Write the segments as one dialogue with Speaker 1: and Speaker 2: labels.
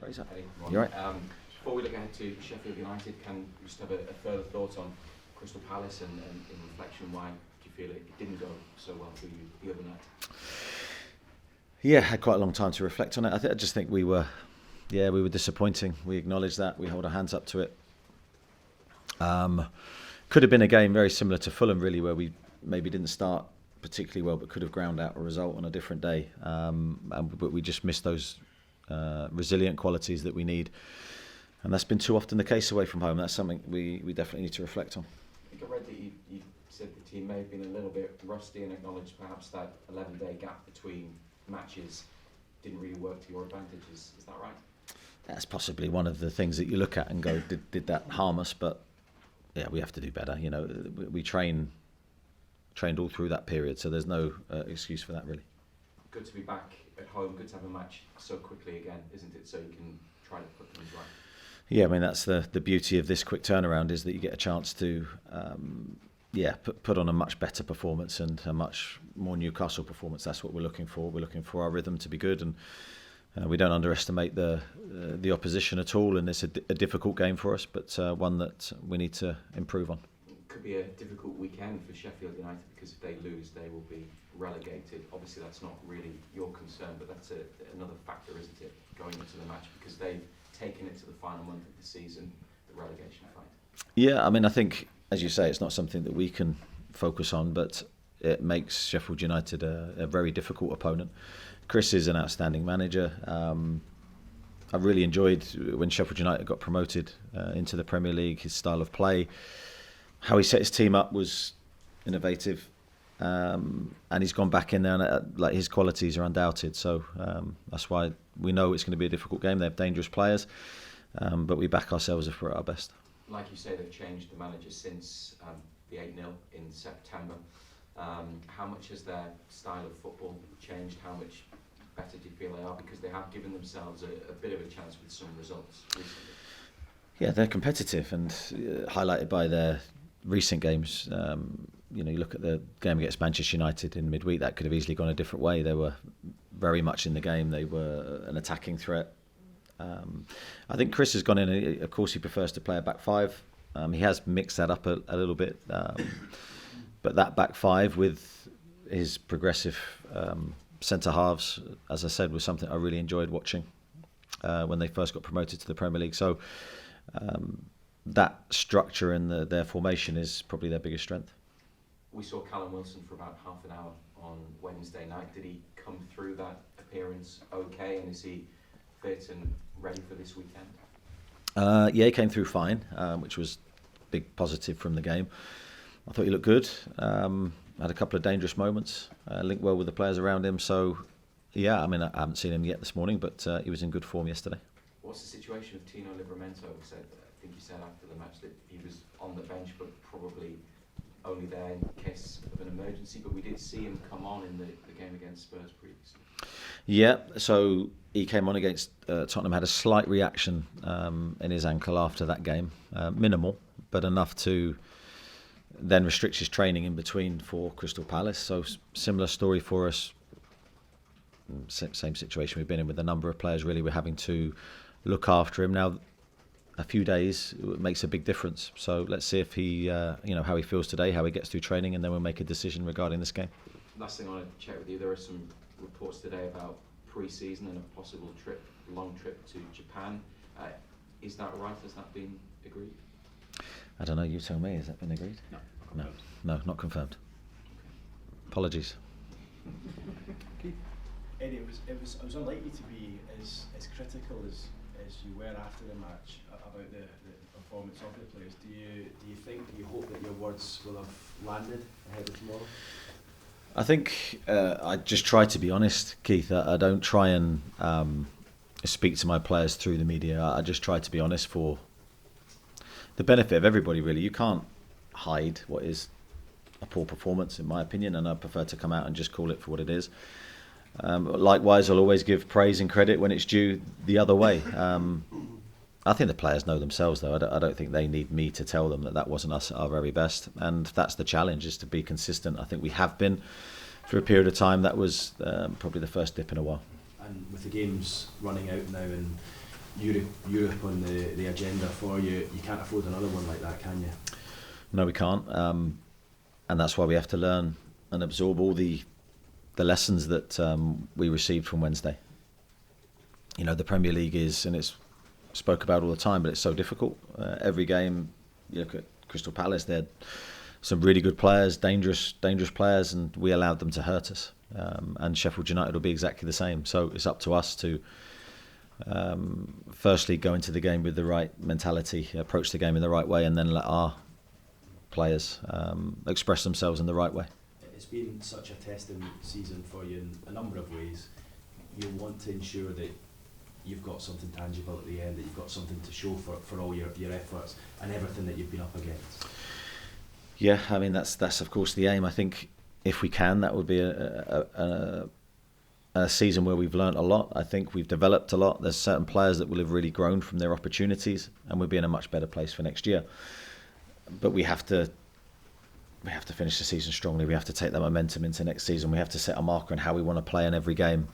Speaker 1: Fraser.
Speaker 2: Eddie,
Speaker 1: You right?
Speaker 2: Before we look ahead to Sheffield United, can you just have a further thought on Crystal Palace and in reflection, why do you feel it didn't go so well for you the other night?
Speaker 1: Yeah, had quite a long time to reflect on it. I just think we were disappointing. We acknowledge that. We hold our hands up to it. Could have been a game very similar to Fulham, really, where we maybe didn't start particularly well, but could have ground out a result on a different day. But we just missed those resilient qualities that we need. And that's been too often the case away from home. That's something we definitely need to reflect on.
Speaker 2: I think I read that you said the team may have been a little bit rusty and acknowledged perhaps that 11-day gap between matches didn't really work to your advantage. Is that right?
Speaker 1: That's possibly one of the things that you look at and go, did that harm us? But yeah, we have to do better. You know, we trained all through that period, so there's no excuse for that, really.
Speaker 2: Good to be back at home. Good to have a match so quickly again, isn't it? So you can try to put things right.
Speaker 1: Yeah, I mean, that's the beauty of this quick turnaround, is that you get a chance to put on a much better performance and a much more Newcastle performance. That's what we're looking for. We're looking for our rhythm to be good, and we don't underestimate the opposition at all. And it's a difficult game for us, but one that we need to improve on.
Speaker 2: It could be a difficult weekend for Sheffield United, because if they lose, they will be relegated. Obviously, that's not really your concern, but that's another factor, isn't it, going into the match, because they've taken it to the final month of the season, the relegation fight.
Speaker 1: Yeah, I mean, I think, as you say, it's not something that we can focus on, but it makes Sheffield United a very difficult opponent. Chris is an outstanding manager. I really enjoyed when Sheffield United got promoted into the Premier League, his style of play. How he set his team up was innovative, and he's gone back in there, and like, his qualities are undoubted. So that's why we know it's going to be a difficult game. They have dangerous players, but we back ourselves if we're at our best.
Speaker 2: Like you say, they've changed the manager since the 8-0 in September. How much has their style of football changed? How much better do you feel they are? Because they have given themselves a bit of a chance with some results recently.
Speaker 1: Yeah, they're competitive and highlighted by their recent games. You look at the game against Manchester United in midweek, that could have easily gone a different way. They were very much in the game. They were an attacking threat. I think Chris has gone in, of course he prefers to play a back five. He has mixed that up a little bit. But that back five with his progressive centre halves, as I said, was something I really enjoyed watching when they first got promoted to the Premier League. So that structure in their formation is probably their biggest strength.
Speaker 2: We saw Callum Wilson for about half an hour on Wednesday night. Did he come through that appearance okay, and is he fit and ready for this weekend?
Speaker 1: Yeah, he came through fine, which was a big positive from the game. I thought he looked good. Had a couple of dangerous moments. Linked well with the players around him. So, yeah, I mean, I haven't seen him yet this morning, but he was in good form yesterday.
Speaker 2: What's the situation of Tino Livramento? I think you said after the match that he was on the bench, but probably only there in case of an emergency. But we did see him come on in the game against Spurs previously. Yeah,
Speaker 1: so he came on against Tottenham, had a slight reaction in his ankle after that game. Minimal, but enough to then restricts his training in between for Crystal Palace. So similar story for us. Same situation we've been in with a number of players. Really, we're having to look after him now. A few days makes a big difference. So let's see if he, how he feels today, how he gets through training, and then we'll make a decision regarding this game.
Speaker 2: Last thing I want to check with you: there are some reports today about pre-season and a possible long trip to Japan. Is that right? Has that been agreed?
Speaker 1: I don't know, you tell me, has that been agreed? No, not confirmed. Okay. Apologies.
Speaker 3: Eddie, it was unlike you to be as critical as you were after the match about the performance of the players. Do you hope that your words will have landed ahead of tomorrow?
Speaker 1: I think I just try to be honest, Keith. I don't try and speak to my players through the media. I just try to be honest for the benefit of everybody, really. You can't hide what is a poor performance, in my opinion, and I prefer to come out and just call it for what it is. Likewise, I'll always give praise and credit when it's due the other way. I think the players know themselves, though. I don't think they need me to tell them that wasn't us at our very best, and that's the challenge, is to be consistent. I think we have been for a period of time. That was probably the first dip in a while.
Speaker 3: And with the games running out now, and Europe on the agenda for you, you can't afford another one like that, can you?
Speaker 1: No, we can't, and that's why we have to learn and absorb all the lessons that we received from Wednesday. You know, the Premier League is, and it's spoke about all the time, but it's so difficult. Every game, you look at Crystal Palace, they had some really good players, dangerous players, and we allowed them to hurt us. And Sheffield United will be exactly the same. So it's up to us to firstly go into the game with the right mentality, approach the game in the right way, and then let our players express themselves in the right way.
Speaker 3: It's been such a testing season for you in a number of ways. You want to ensure that you've got something tangible at the end, that you've got something to show for all your efforts and everything that you've been up against.
Speaker 1: Yeah, I mean that's of course the aim. I think if we can, that would be a season where we've learnt a lot. I think we've developed a lot. There's certain players that will have really grown from their opportunities, and we'll be in a much better place for next year. But we have to finish the season strongly. We have to take that momentum into next season. We have to set a marker on how we want to play in every game,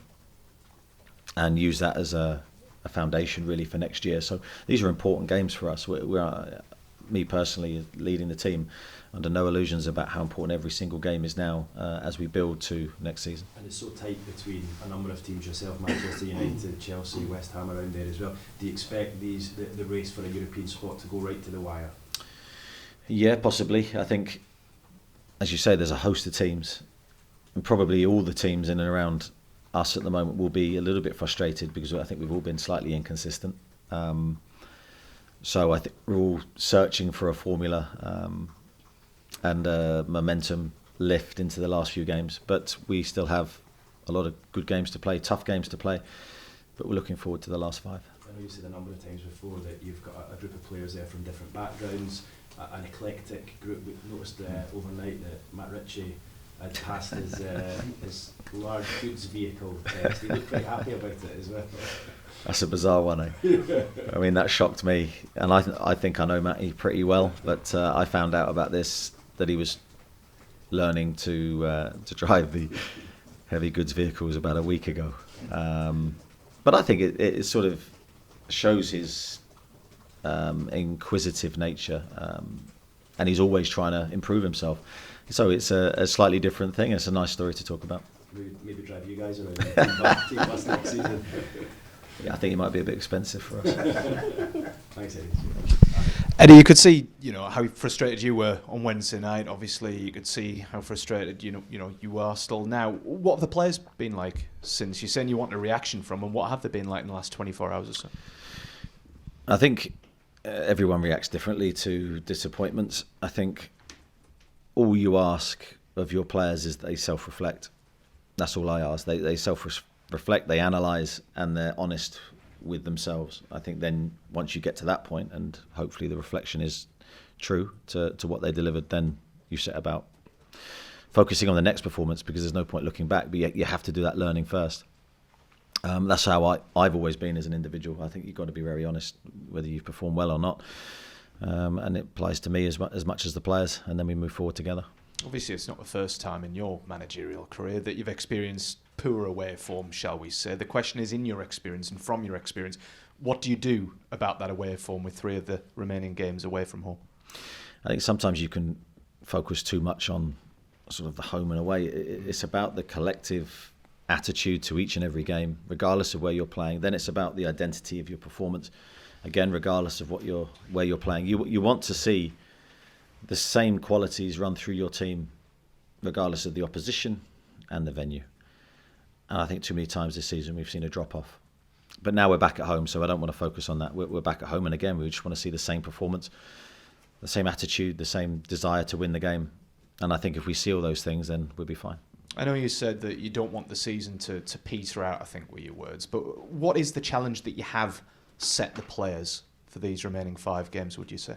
Speaker 1: and use that as a foundation really for next year. So these are important games for us. We're me personally leading the team, under no illusions about how important every single game is now as we build to next season.
Speaker 3: And it's so tight between a number of teams, yourself, Manchester United, Chelsea, West Ham around there as well. Do you expect the race for a European spot to go right to the wire?
Speaker 1: Yeah, possibly. I think, as you say, there's a host of teams, and probably all the teams in and around us at the moment will be a little bit frustrated because I think we've all been slightly inconsistent. So I think we're all searching for a formula and a momentum lift into the last few games. But we still have a lot of good games to play, tough games to play. But we're looking forward to the last 5.
Speaker 3: I know you said a number of times before that you've got a group of players there from different backgrounds, an eclectic group. We noticed overnight that Matt Ritchie had passed his large goods vehicle test. He looked pretty happy about it as well.
Speaker 1: That's a bizarre one, eh? I mean, that shocked me, and I think I know Matty pretty well, but I found out about this, that he was learning to drive the heavy goods vehicles about a week ago. But I think it sort of shows his inquisitive nature, and he's always trying to improve himself. So it's a slightly different thing. It's a nice story to talk about.
Speaker 3: Maybe drive you guys around team bus next season.
Speaker 1: Yeah, I think it might be a bit expensive for us.
Speaker 3: Thanks, Eddie.
Speaker 4: Eddie, you could see, how frustrated you were on Wednesday night. Obviously, you could see how frustrated you are still now. What have the players been like since? You're saying you want a reaction from them. What have they been like in the last 24 hours or so?
Speaker 1: I think everyone reacts differently to disappointments. I think all you ask of your players is they self-reflect. That's all I ask. They self-reflect, they analyse, and they're honest with themselves. I think then once you get to that point, and hopefully the reflection is true to what they delivered, then you set about focusing on the next performance, because there's no point looking back, but you have to do that learning first. That's how I've always been as an individual. I think you've got to be very honest whether you perform well or not. And it applies to me as much as the players, and then we move forward together.
Speaker 4: Obviously, it's not the first time in your managerial career that you've experienced poor away form, shall we say. The question is, in your experience and from your experience, what do you do about that away form with 3 of the remaining games away from home?
Speaker 1: I think sometimes you can focus too much on sort of the home and away. It's about the collective attitude to each and every game, regardless of where you're playing. Then it's about the identity of your performance. Again, regardless of where you're playing, you want to see the same qualities run through your team, regardless of the opposition and the venue. And I think too many times this season we've seen a drop off. But now we're back at home, so I don't want to focus on that. We're back at home, and again, we just want to see the same performance, the same attitude, the same desire to win the game. And I think if we see all those things, then we'll be fine.
Speaker 4: I know you said that you don't want the season to peter out, I think were your words, but what is the challenge that you have set the players for these remaining 5 games, would you say?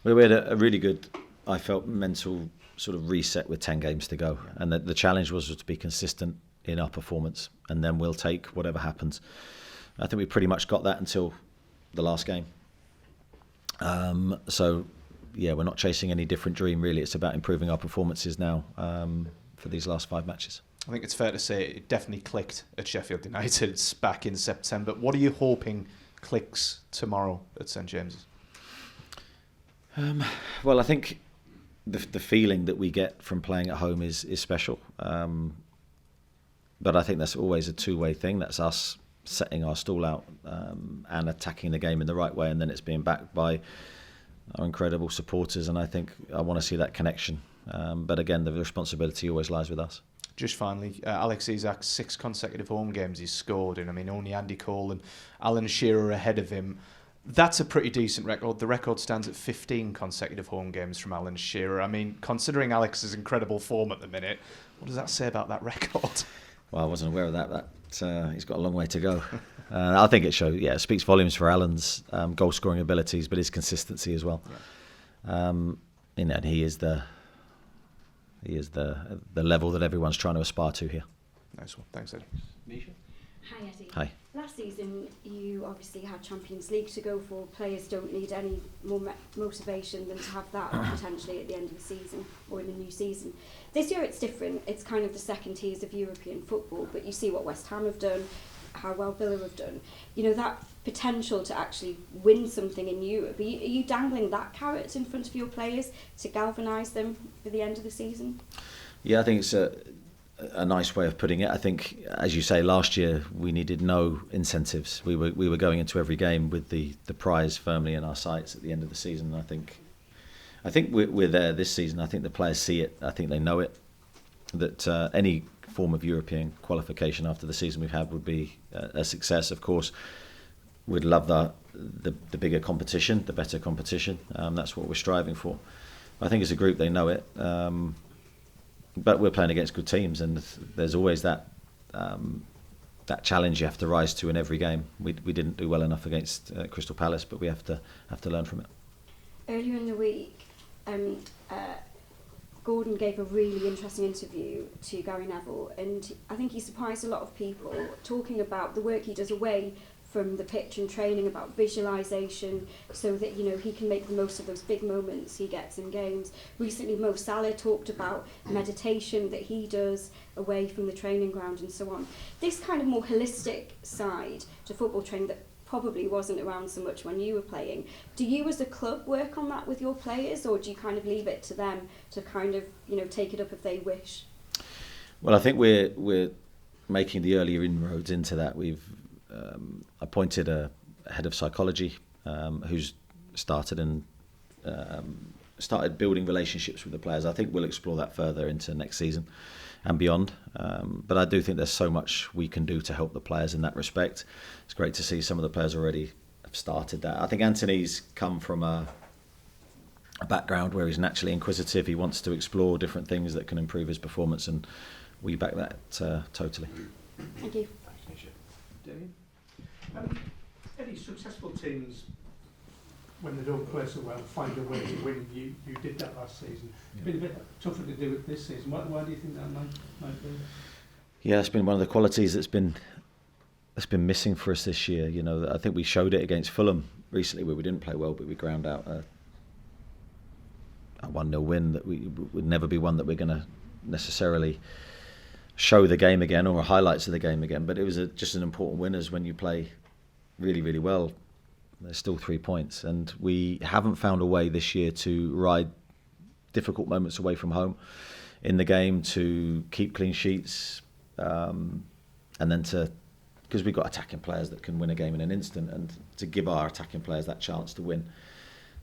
Speaker 1: Well, we had a really good, I felt, mental sort of reset with 10 games to go. And the challenge was to be consistent in our performance, and then we'll take whatever happens. I think we pretty much got that until the last game. So, yeah, we're not chasing any different dream, really. It's about improving our performances now for these last 5 matches.
Speaker 4: I think it's fair to say it definitely clicked at Sheffield United back in September. What are you hoping clicks tomorrow at St James's?
Speaker 1: Well, I think the feeling that we get from playing at home is special. But I think that's always a two-way thing. That's us setting our stall out and attacking the game in the right way, and then it's being backed by our incredible supporters, and I think I want to see that connection. But again, the responsibility always lies with us.
Speaker 4: Just finally, Alex Isak, 6 consecutive home games he's scored in. I mean, only Andy Cole and Alan Shearer ahead of him. That's a pretty decent record. The record stands at 15 consecutive home games from Alan Shearer. I mean, considering Alex's incredible form at the minute, what does that say about that record?
Speaker 1: Well, I wasn't aware of that. He's got a long way to go. I think it shows. Yeah, it speaks volumes for Alan's goal scoring abilities, but his consistency as well. Yeah. And he is the level that everyone's trying to aspire to here.
Speaker 4: Nice one. Thanks, Eddie.
Speaker 3: Misha?
Speaker 5: Hi, Eddie.
Speaker 1: Hi.
Speaker 5: Last season, you obviously had Champions League to go for. Players don't need any more motivation than to have that potentially at the end of the season or in the new season. This year it's different. It's kind of the second tiers of European football, but you see what West Ham have done, how well Villa have done. You know, that potential to actually win something in Europe. Are you dangling that carrot in front of your players to galvanise them for the end of the season?
Speaker 1: Yeah, I think it's a nice way of putting it. I think, as you say, last year we needed no incentives. We were going into every game with the prize firmly in our sights at the end of the season. I think we're there this season. I think the players see it. I think they know it. That any form of European qualification after the season we've had would be a success. Of course, we'd love the bigger competition, the better competition. That's what we're striving for. I think as a group they know it. But we're playing against good teams, and there's always that challenge you have to rise to in every game. We didn't do well enough against Crystal Palace, but we have to learn from it.
Speaker 5: Earlier in the week, Gordon gave a really interesting interview to Gary Neville, and I think he surprised a lot of people talking about the work he does away from the pitch and training, about visualisation, so that, you know, he can make the most of those big moments he gets in games. Recently, Mo Salah talked about meditation that he does away from the training ground and so on. This kind of more holistic side to football training that probably wasn't around so much when you were playing. Do you as a club work on that with your players, or do you kind of leave it to them to kind of, you know, take it up if they wish?
Speaker 1: Well, I think we're making the earlier inroads into that. We've appointed a head of psychology who's started building relationships with the players. I think we'll explore that further into next season and beyond. But I do think there's so much we can do to help the players in that respect. It's great to see some of the players already have started that. I think Anthony's come from a background where he's naturally inquisitive. He wants to explore different things that can improve his performance, and we back that totally.
Speaker 5: Thank you.
Speaker 3: Thanks, Misha.
Speaker 6: Damien? Any successful teams, when they don't play so well, find a way to win? You did that last season. It's been a bit tougher to do it this season. Why do you think that might be?
Speaker 1: Yeah, it's been one of the qualities that's been missing for us this year. You know, I think we showed it against Fulham recently, where we didn't play well, but we ground out a 1-0 win that would never be one that we're going to necessarily show the game again or highlights of the game again. But it was just an important win, as when you play really, really well, there's still 3 points. And we haven't found a way this year to ride difficult moments away from home in the game, to keep clean sheets, and then because we've got attacking players that can win a game in an instant, and to give our attacking players that chance to win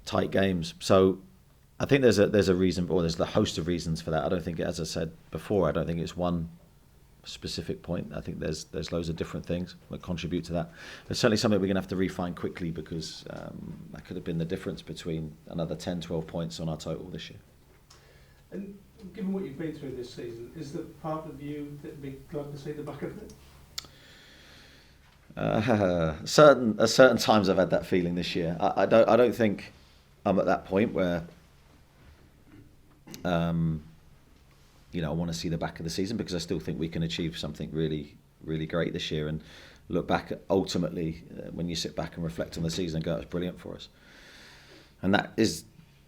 Speaker 1: tight games. So I think there's a reason, or there's a host of reasons for that. I don't think, as I said before, I don't think it's one specific point. I think there's loads of different things that contribute to that. It's certainly something we're going to have to refine quickly, because that could have been the difference between another 10-12 points on our total this year.
Speaker 6: And given what you've been through this season, is there part of you that'd be glad to see the back of it?
Speaker 1: Certain times I've had that feeling this year. I don't think I'm at that point where I want to see the back of the season, because I still think we can achieve something really, really great this year, and look back at, ultimately, when you sit back and reflect on the season and go, it's brilliant for us. And that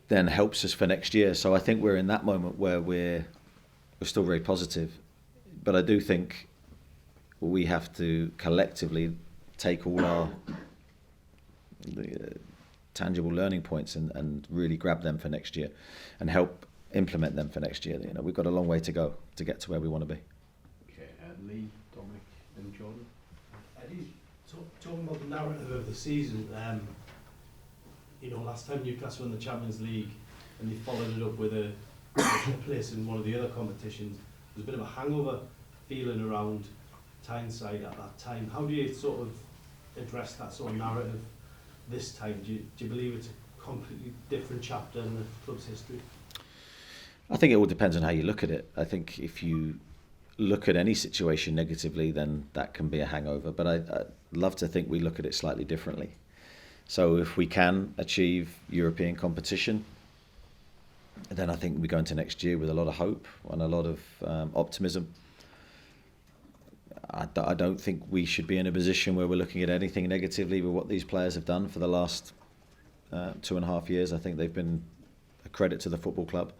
Speaker 1: then helps us for next year. So I think we're in that moment where we're still very positive, but I do think we have to collectively take all our tangible learning points and really grab them for next year and help implement them for next year. You know, we've got a long way to go to get to where we want to be.
Speaker 3: Okay, Lee, Dominic, and Jordan. Eddie, talking about the narrative of the season, you know, last time Newcastle won the Champions League and they followed it up with a place in one of the other competitions, there's a bit of a hangover feeling around Tyneside at that time. How do you sort of address that sort of narrative this time? Do you believe it's a completely different chapter in the club's history?
Speaker 1: I think it all depends on how you look at it. I think if you look at any situation negatively, then that can be a hangover. But I'd love to think we look at it slightly differently. So if we can achieve European competition, then I think we go into next year with a lot of hope and a lot of optimism. I don't think we should be in a position where we're looking at anything negatively with what these players have done for the last 2.5 years. I think they've been a credit to the football club.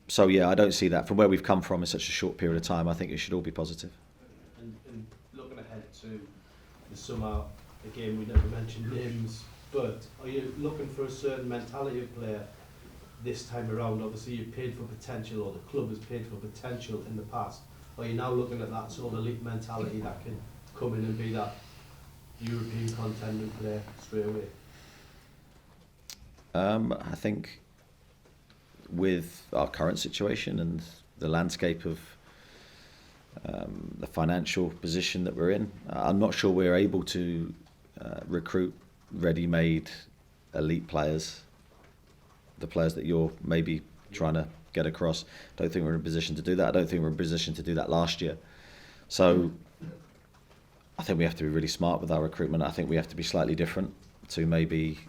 Speaker 1: So yeah, I don't see that. From where we've come from in such a short period of time, I think it should all be positive.
Speaker 3: And looking ahead to the summer, again, we never mentioned names, but are you looking for a certain mentality of player this time around? Obviously, you've paid for potential, or the club has paid for potential in the past. Are you now looking at that sort of elite mentality that can come in and be that European contending player straight away?
Speaker 1: I think with our current situation and the landscape of the financial position that we're in, I'm not sure we're able to recruit ready-made elite players, the players that you're maybe trying to get across. I don't think we're in a position to do that. I don't think we're in a position to do that last year. So I think we have to be really smart with our recruitment. I think we have to be slightly different to maybe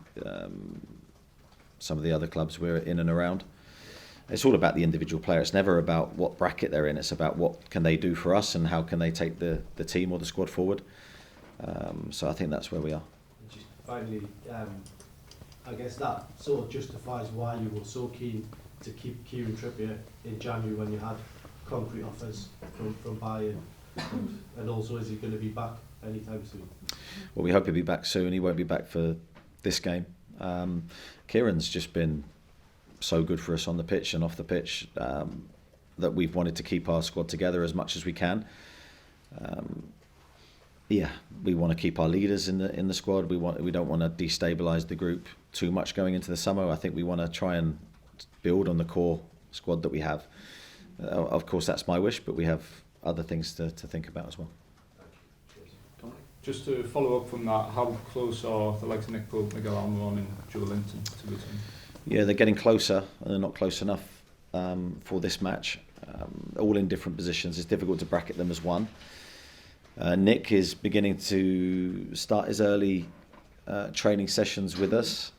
Speaker 1: some of the other clubs we're in and around. It's all about the individual player. It's never about what bracket they're in. It's about what can they do for us and how can they take the team or the squad forward. So I think that's where we are.
Speaker 3: Just finally, I guess that sort of justifies why you were so keen to keep Kieran Trippier in January when you had concrete offers from Bayern, and also is he going to be back anytime soon?
Speaker 1: Well, we hope he'll be back soon. He won't be back for this game. Kieran's just been so good for us on the pitch and off the pitch that we've wanted to keep our squad together as much as we can. We want to keep our leaders in the squad. We don't want to destabilise the group too much going into the summer. I think we want to try and build on the core squad that we have. Of course, that's my wish, but we have other things to think about as well.
Speaker 7: Just to follow up from that, how close are the likes of Nick Pope, Miguel Almiron and Joe Linton to the team?
Speaker 1: Yeah, they're getting closer, and they're not close enough for this match. All in different positions. It's difficult to bracket them as one. Nick is beginning to start his early training sessions with us.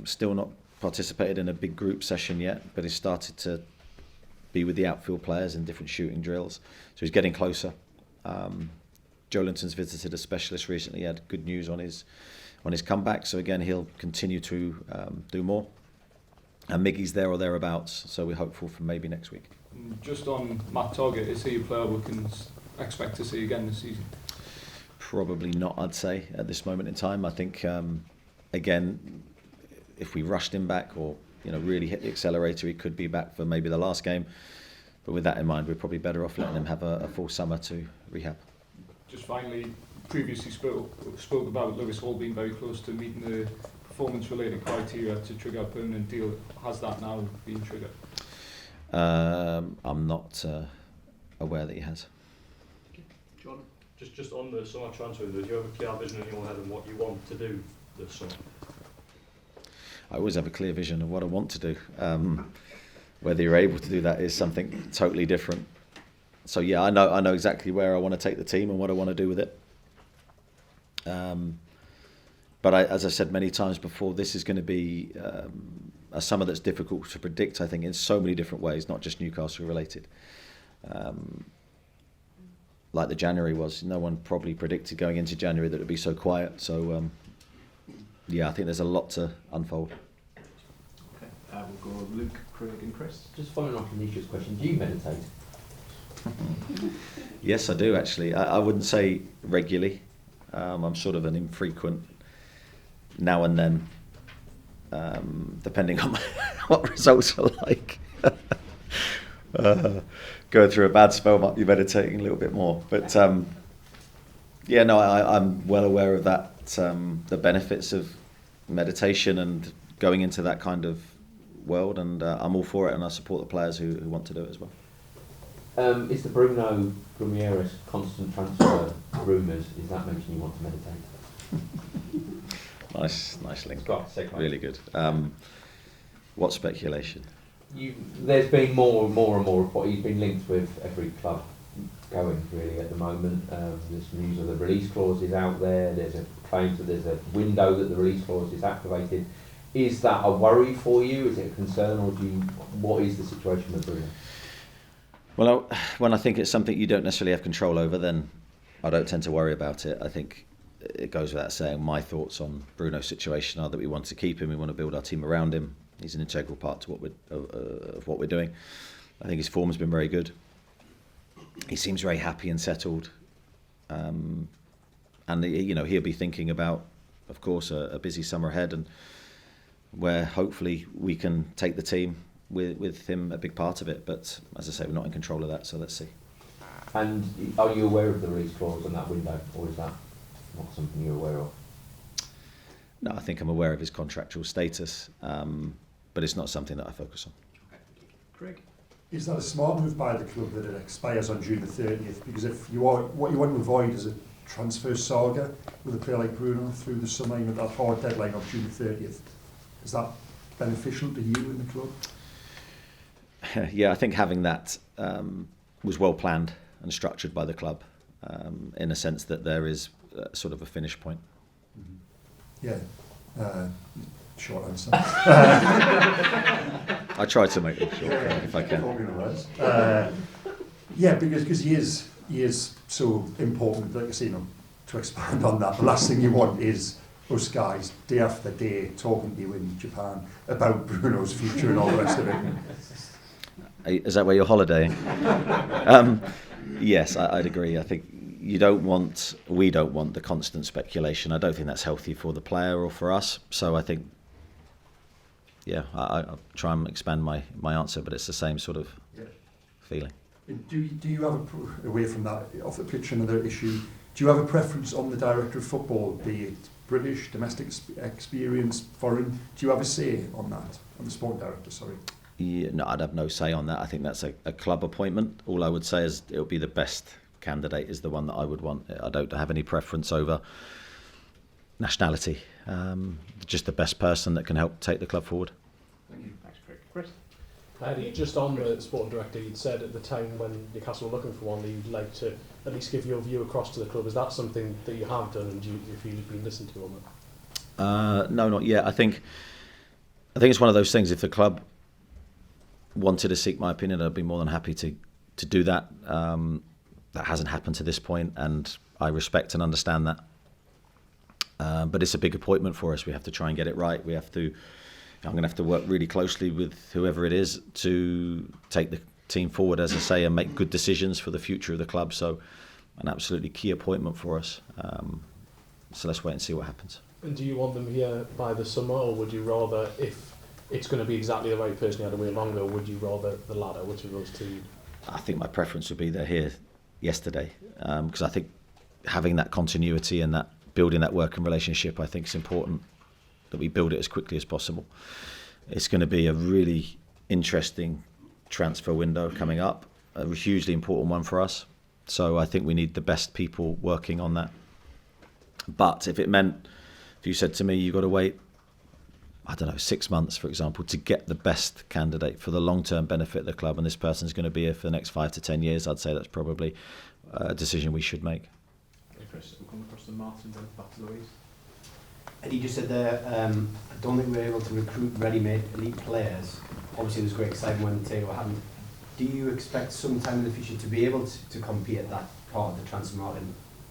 Speaker 1: Still not participated in a big group session yet, but he's started to be with the outfield players in different shooting drills. So he's getting closer. Joe Linton's visited a specialist recently. He had good news on his comeback. So again, he'll continue to do more. And Miggy's there or thereabouts. So we're hopeful for maybe next week.
Speaker 7: Just on Matt Targett, is he a player we can expect to see again this season?
Speaker 1: Probably not, I'd say, at this moment in time. I think, again, if we rushed him back or really hit the accelerator, he could be back for maybe the last game. But with that in mind, we're probably better off letting him have a full summer to rehab.
Speaker 7: Just finally, previously spoke about Lewis Hall being very close to meeting the performance-related criteria to trigger a permanent deal. Has that now been triggered?
Speaker 1: I'm not aware that he has.
Speaker 3: John?
Speaker 8: Just on the summer transfer, do you have a clear vision in your head on what you want to do this summer?
Speaker 1: I always have a clear vision of what I want to do. Whether you're able to do that is something totally different. So yeah, I know exactly where I want to take the team and what I want to do with it. But as I said many times before, this is going to be a summer that's difficult to predict, I think, in so many different ways, not just Newcastle related. Like the January was, no one probably predicted going into January that it would be so quiet. So yeah, I think there's a lot to unfold.
Speaker 3: Okay, we'll go Luke, Craig and Chris.
Speaker 9: Just following on from Nisha's question, do you meditate?
Speaker 1: Yes, I do actually. I wouldn't say regularly. I'm sort of an infrequent now and then, depending on what results are like. Going through a bad spell might be meditating a little bit more. But I'm well aware of that, the benefits of meditation and going into that kind of world, and I'm all for it, and I support the players who want to do it as well.
Speaker 9: Is the Bruno Guimarães constant transfer rumours, is that making you want to meditate?
Speaker 1: Nice link.
Speaker 9: Quite
Speaker 1: Really good. What speculation?
Speaker 9: There's been more and more report. You've been linked with every club going really at the moment. There's news of the release clause is out there. There's a claim that there's a window that the release clause is activated. Is that a worry for you? Is it a concern, or what is the situation with Bruno?
Speaker 1: Well, when I think it's something you don't necessarily have control over, then I don't tend to worry about it. I think it goes without saying, my thoughts on Bruno's situation are that we want to keep him, we want to build our team around him. He's an integral part to what we're doing. I think his form has been very good. He seems very happy and settled. And he'll be thinking about, of course, a busy summer ahead, and where hopefully we can take the team with him a big part of it. But as I say, we're not in control of that, so let's see.
Speaker 9: And are you aware of the release clause on that window, or is that not something you're aware of?
Speaker 1: No, I think I'm aware of his contractual status, but it's not something that I focus on.
Speaker 6: Craig?
Speaker 10: Is that a smart move by the club that it expires on June the 30th? Because what you want to avoid is a transfer saga with a player like Bruno through the summer, that hard deadline of June the 30th. Is that beneficial to you in the club?
Speaker 1: Yeah, I think having that was well planned and structured by the club, in a sense that there is sort of a finish point.
Speaker 10: Yeah, short answer.
Speaker 1: I try to make it short if I can.
Speaker 10: Because he is so important, like I say, to expand on that, the last thing you want is us guys, day after day, talking to you in Japan about Bruno's future and all the rest of it.
Speaker 1: Is that where you're holidaying? Yes, I'd agree. I think we don't want the constant speculation. I don't think that's healthy for the player or for us. So I think, I'll try and expand my answer, but it's the same sort of feeling.
Speaker 10: Do you have away from that, off the pitch, another issue, do you have a preference on the director of football, be it British, domestic experience, foreign? Do you have a say on that, on the sport director, sorry?
Speaker 1: Yeah, no, I'd have no say on that. I think that's a club appointment. All I would say is it'll be the best candidate is the one that I would want. I don't have any preference over nationality. Just the best person that can help take the club forward.
Speaker 6: Thank you. Thanks, Craig. Chris?
Speaker 11: Eddie, just on the sporting director, you'd said at the time when Newcastle were looking for one that you'd like to at least give your view across to the club. Is that something that you have done, and do you feel you've been listened to on that?
Speaker 1: No, not yet. I think it's one of those things. If the club wanted to seek my opinion, I'd be more than happy to do that. That hasn't happened to this point, and I respect and understand that. But it's a big appointment for us. We have to try and get it right. I'm going to have to work really closely with whoever it is to take the team forward, as I say, and make good decisions for the future of the club. So an absolutely key appointment for us. So let's wait and see what happens.
Speaker 11: And do you want them here by the summer, or would you rather, if it's going to be exactly the right person you had to wait longer, would you rather the latter? Which of those two? I
Speaker 1: think my preference would be they're here yesterday, because I think having that continuity and that building that working relationship, I think is important that we build it as quickly as possible. It's going to be a really interesting transfer window coming up, a hugely important one for us. So I think we need the best people working on that. But if you said to me, you've got to wait, 6 months, for example, to get the best candidate for the long-term benefit of the club, and this person's going to be here for the next 5 to 10 years, I'd say that's probably a decision we should make.
Speaker 6: Okay, Chris, we'll come across to Martin, then back to Louise.
Speaker 12: Eddie just said there, I don't think we're able to recruit ready-made elite players. Obviously, there's great excitement when Taylor happened. Do you expect sometime in the future to be able to compete at that part of the transfer market?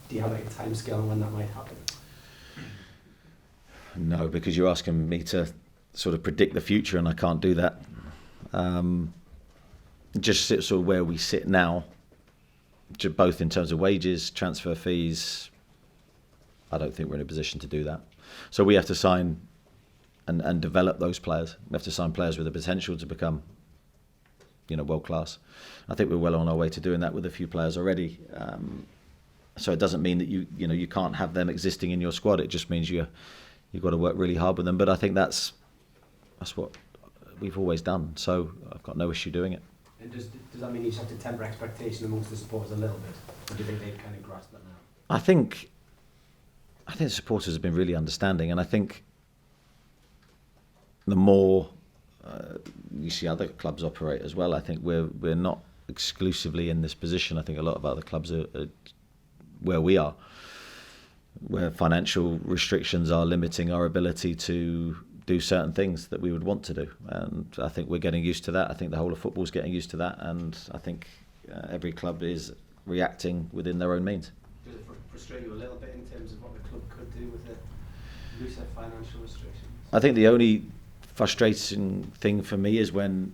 Speaker 12: Do you have a timescale on when that might happen?
Speaker 1: No, because you're asking me to sort of predict the future, and I can't do that. Just sort of where we sit now, both in terms of wages, transfer fees, I don't think we're in a position to do that. So we have to sign and develop those players. We have to sign players with the potential to become, world class. I think we're well on our way to doing that with a few players already. So it doesn't mean that you can't have them existing in your squad. It just means you've got to work really hard with them. But I think that's what we've always done. So I've got no issue doing it.
Speaker 12: And does that mean you just have to temper expectation amongst the supporters a little bit? Or do you think they've kind of grasped that now?
Speaker 1: I think the supporters have been really understanding, and I think the more you see other clubs operate as well, I think we're not exclusively in this position. I think a lot of other clubs are where we are, where financial restrictions are limiting our ability to do certain things that we would want to do. And I think we're getting used to that. I think the whole of football's getting used to that, and I think every club is reacting within their own means.
Speaker 12: Does it frustrate you a little bit in terms of what the club could do with the looser financial restrictions?
Speaker 1: I think the only frustrating thing for me is when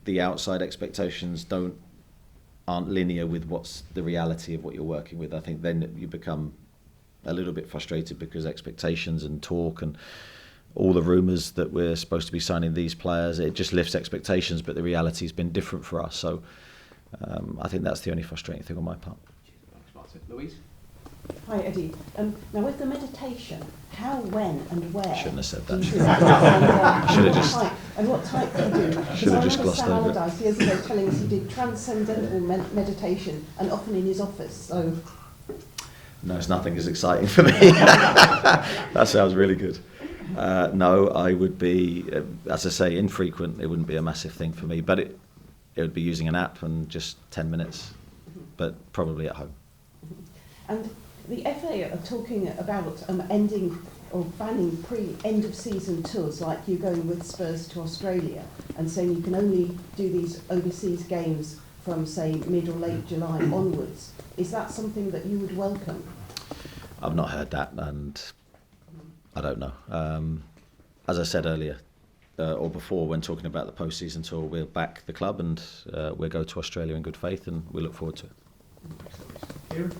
Speaker 1: the outside expectations aren't linear with what's the reality of what you're working with. I think then you become a little bit frustrated because expectations and talk and all the rumours that we're supposed to be signing these players, it just lifts expectations, but the reality's been different for us. So I think that's the only frustrating thing on my part.
Speaker 2: Thanks, Martin. Louise?
Speaker 13: Hi, Eddie. Now, with the meditation, how, when, and where?
Speaker 1: Shouldn't have said that.
Speaker 13: Should have just. And what type do you do?
Speaker 1: Should have just glossed over it.
Speaker 13: Sam Allardyce years ago telling us he did transcendental meditation, and often in his office. So.
Speaker 1: No, it's nothing as exciting for me. That sounds really good. No, I would be, as I say, infrequent. It wouldn't be a massive thing for me, but it would be using an app and just 10 minutes, but probably at home.
Speaker 13: And the FA are talking about ending or banning pre-end of season tours, like you going with Spurs to Australia, and saying you can only do these overseas games from, say, mid or late July onwards. Is that something that you would welcome?
Speaker 1: I've not heard that, and I don't know. As I said earlier, or before, when talking about the post-season tour, we'll back the club and we'll go to Australia in good faith, and we look forward to it.
Speaker 14: Here.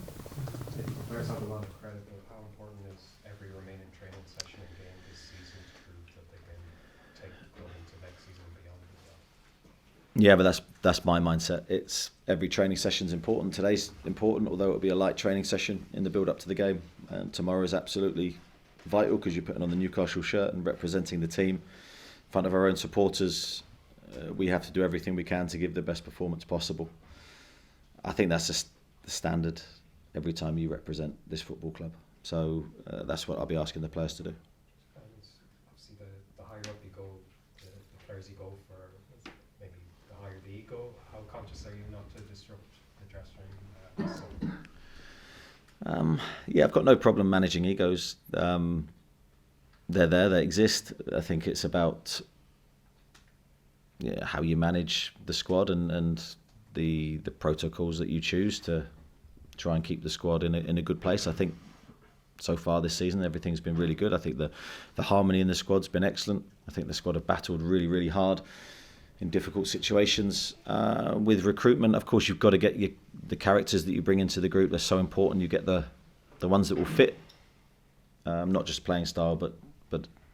Speaker 14: Players have a lot of credit, but how important is every remaining training session and game this season to prove that they can take going into next season and beyond as well?
Speaker 1: Yeah, but that's my mindset. It's every training session's important. Today's important, although it'll be a light training session in the build-up to the game. And tomorrow is absolutely vital because you're putting on the Newcastle shirt and representing the team in front of our own supporters. We have to do everything we can to give the best performance possible. I think that's the standard every time you represent this football club. So that's what I'll be asking the players to do.
Speaker 14: Obviously, the higher up you go, the players you go for, maybe the higher the ego. How conscious are you not to disrupt the dressing room?
Speaker 1: Yeah, I've got no problem managing egos. They're there, they exist. I think it's about how you manage the squad and the protocols that you choose to try and keep the squad in a good place. I think so far this season everything's been really good. I think the harmony in the squad's been excellent. I think the squad have battled really, really hard in difficult situations. With recruitment, of course, you've got to get the characters that you bring into the group. They're so important. You get the ones that will fit, not just playing style, but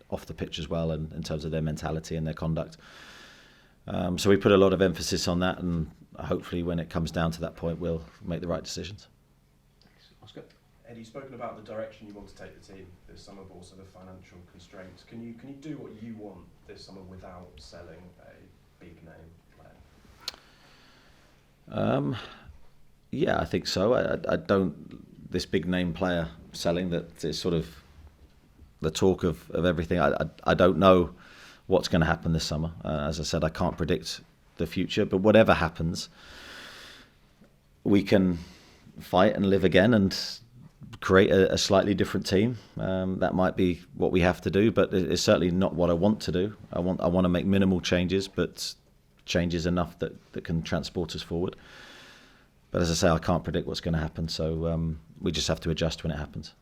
Speaker 1: off the pitch as well, and in terms of their mentality and their conduct. So we put a lot of emphasis on that, and hopefully when it comes down to that point, we'll make the right decisions.
Speaker 2: Thanks. Oscar?
Speaker 3: Eddie, you've spoken about the direction you want to take the team this summer, but also the financial constraints. Can you do what you want this summer without selling a big name player?
Speaker 1: Yeah, I think so. I don't. This big name player selling, that is sort of the talk of everything. I don't know what's going to happen this summer. As I said, I can't predict the future, but whatever happens, we can fight and live again and create a slightly different team. That might be what we have to do, but it's certainly not what I want to do. I want to make minimal changes, but changes enough that can transport us forward. But as I say, I can't predict what's going to happen, so we just have to adjust when it happens.